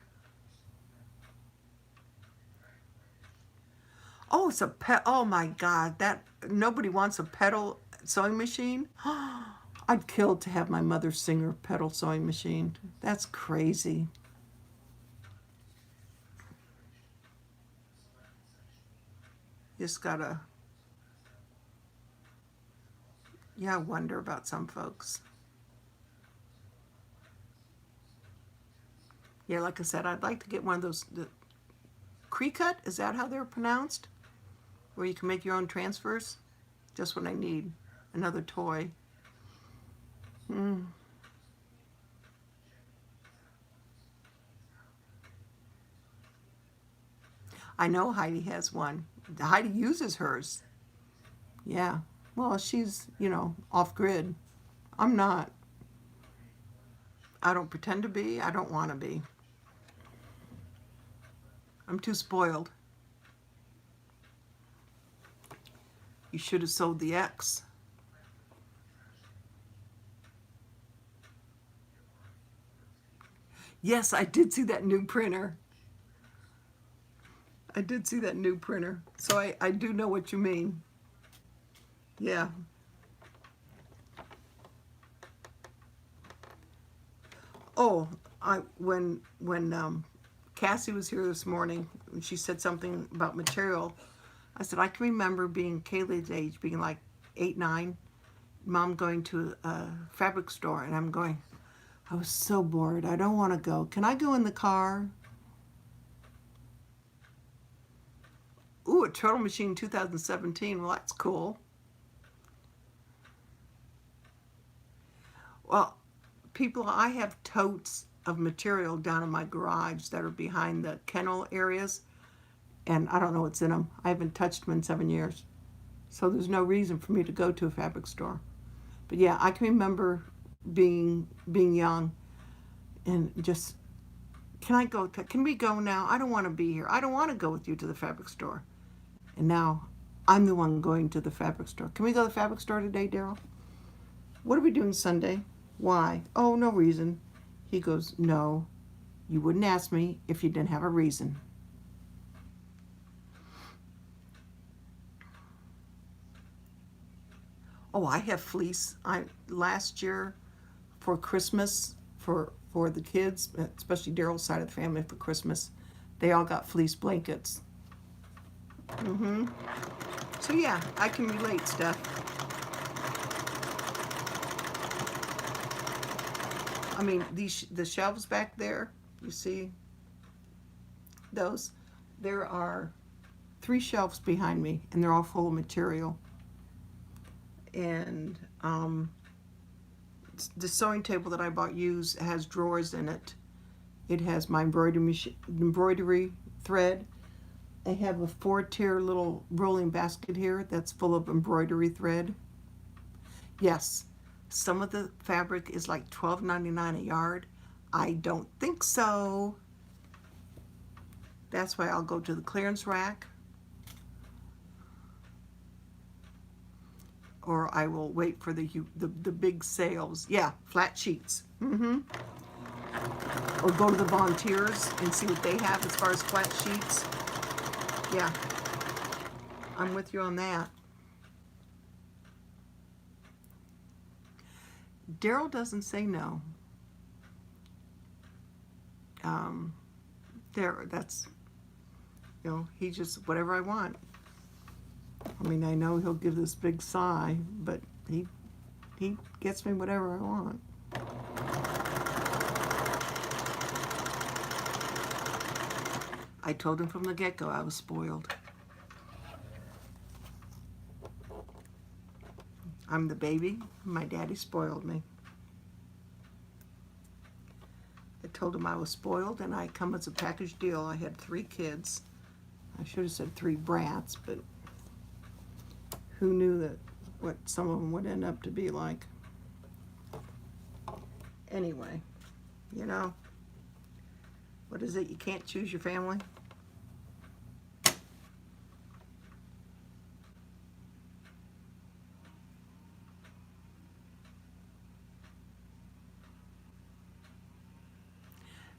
Oh, it's a pet. Oh my God, that nobody wants a pedal sewing machine. I'd kill to have my mother's Singer pedal sewing machine. That's crazy. Just gotta, yeah, I wonder about some folks. Yeah, like I said, I'd like to get one of those, the Cricut, is that how they're pronounced? Where you can make your own transfers? Just what I need. Another toy. I know Heidi has one. Heidi uses hers. Yeah. Well, she's, off grid. I'm not. I don't pretend to be. I don't want to be. I'm too spoiled. You should have sold the X. Yes, I did see that new printer. I did see that new printer. So I do know what you mean. Yeah. Oh, when Cassie was here this morning, and she said something about material, I said, I can remember being Kaylee's age, being like 8, 9, Mom going to a fabric store, and I'm going, I was so bored. I don't want to go. Can I go in the car? Ooh, a turtle machine 2017. Well, that's cool. Well, people, I have totes of material down in my garage that are behind the kennel areas, and I don't know what's in them. I haven't touched them in 7 years. So there's no reason for me to go to a fabric store. But yeah, I can remember being young and just, can we go now? I don't want to be here. I don't want to go with you to the fabric store. And now I'm the one going to the fabric store. Can we go to the fabric store today, Daryl? What are we doing Sunday? Why? Oh, no reason. He goes, no, you wouldn't ask me if you didn't have a reason. Oh, I have fleece. Last year for Christmas, for the kids, especially Daryl's side of the family for Christmas, they all got fleece blankets. So yeah, I can relate, Steph. I mean, the shelves back there, you see those? There are 3 shelves behind me, and they're all full of material. And the sewing table that I bought used has drawers in it, It has my embroidery thread. I have a 4-tier little rolling basket here that's full of embroidery thread. Yes, some of the fabric is like $12.99 a yard. I don't think so. That's why I'll go to the clearance rack, or I will wait for the big sales. Yeah, flat sheets. Or go to the volunteers and see what they have as far as flat sheets. Yeah, I'm with you on that. Daryl doesn't say no. That's, he just, whatever I want. I mean, I know he'll give this big sigh, but he gets me whatever I want. I told him from the get-go I was spoiled. I'm the baby. My daddy spoiled me. I told him I was spoiled, and I come as a package deal. I had 3 kids. I should have said 3 brats, but who knew that what some of them would end up to be like. Anyway, what is it? You can't choose your family?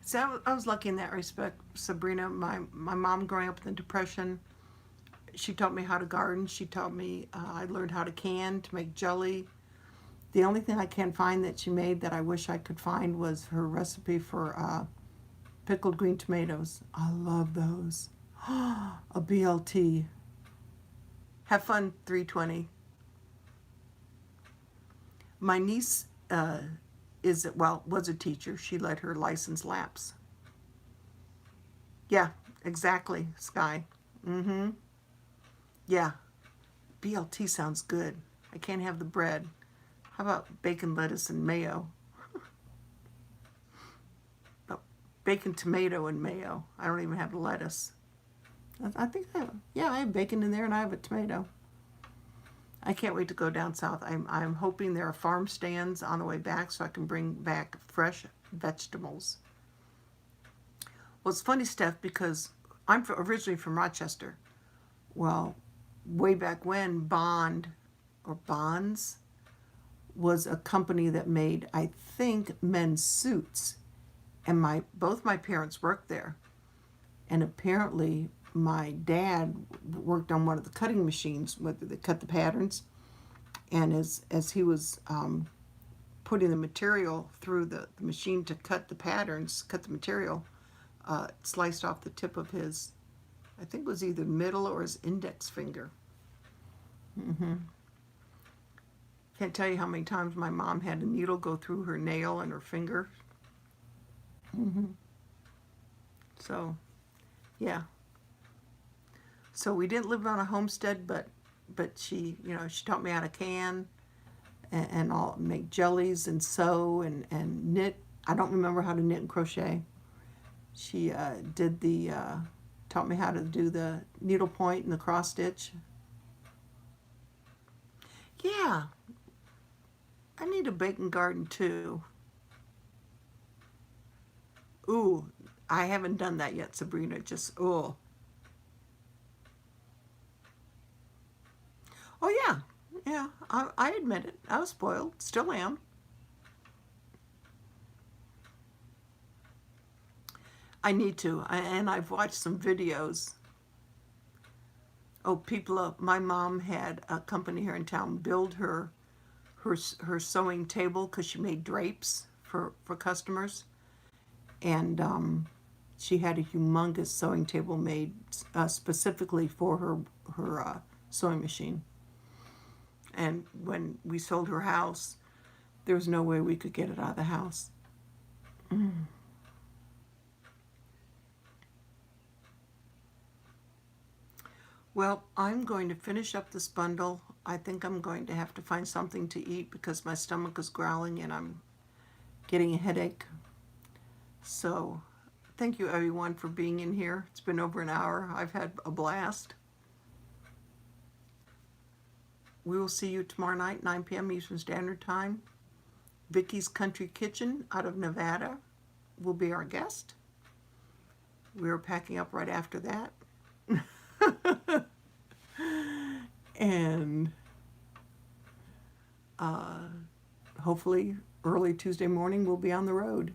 So I was lucky in that respect, Sabrina. My mom growing up in the Depression, she taught me how to garden. She taught me, I learned how to can, to make jelly. The only thing I can't find that she made that I wish I could find was her recipe for pickled green tomatoes. I love those. A BLT. Have fun, 320. My niece was a teacher. She let her license lapse. Yeah, exactly, Sky. Yeah, BLT sounds good. I can't have the bread. How about bacon, lettuce, and mayo? Oh, bacon, tomato, and mayo. I don't even have the lettuce. I think I have bacon in there, and I have a tomato. I can't wait to go down south. I'm hoping there are farm stands on the way back so I can bring back fresh vegetables. Well, it's funny, Steph, because I'm originally from Rochester. Well, way back when, Bonds was a company that made, I think, men's suits. And both my parents worked there. And apparently my dad worked on one of the cutting machines where they cut the patterns, and as he was putting the material through the machine to cut the patterns, cut the material, sliced off the tip of his, I think it was either middle or his index finger. Can't tell you how many times my mom had a needle go through her nail and her finger. So, yeah. So we didn't live on a homestead, but she, she taught me how to can and I'll make jellies and sew and knit. I don't remember how to knit and crochet. She taught me how to do the needle point and the cross stitch. Yeah, I need a bacon garden too. Ooh, I haven't done that yet, Sabrina. Oh yeah, I admit it. I was spoiled, still am. I need to, and I've watched some videos. Oh, my mom had a company here in town build her sewing table because she made drapes for customers, and she had a humongous sewing table made specifically for her sewing machine. And when we sold her house, there was no way we could get it out of the house. Well, I'm going to finish up this bundle. I think I'm going to have to find something to eat because my stomach is growling and I'm getting a headache. So Thank you, everyone, for being in here. It's been over an hour. I've had a blast. We will see you tomorrow night, 9 p.m. Eastern Standard Time. Vicky's Country Kitchen out of Nevada will be our guest. We're packing up right after that. And hopefully early Tuesday morning we'll be on the road.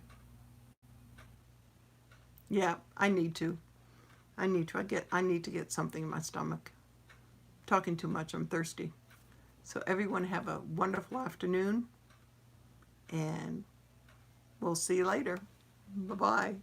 Yeah, I need to. I need to get something in my stomach. Talking too much, I'm thirsty. So everyone have a wonderful afternoon, and we'll see you later. Bye-bye.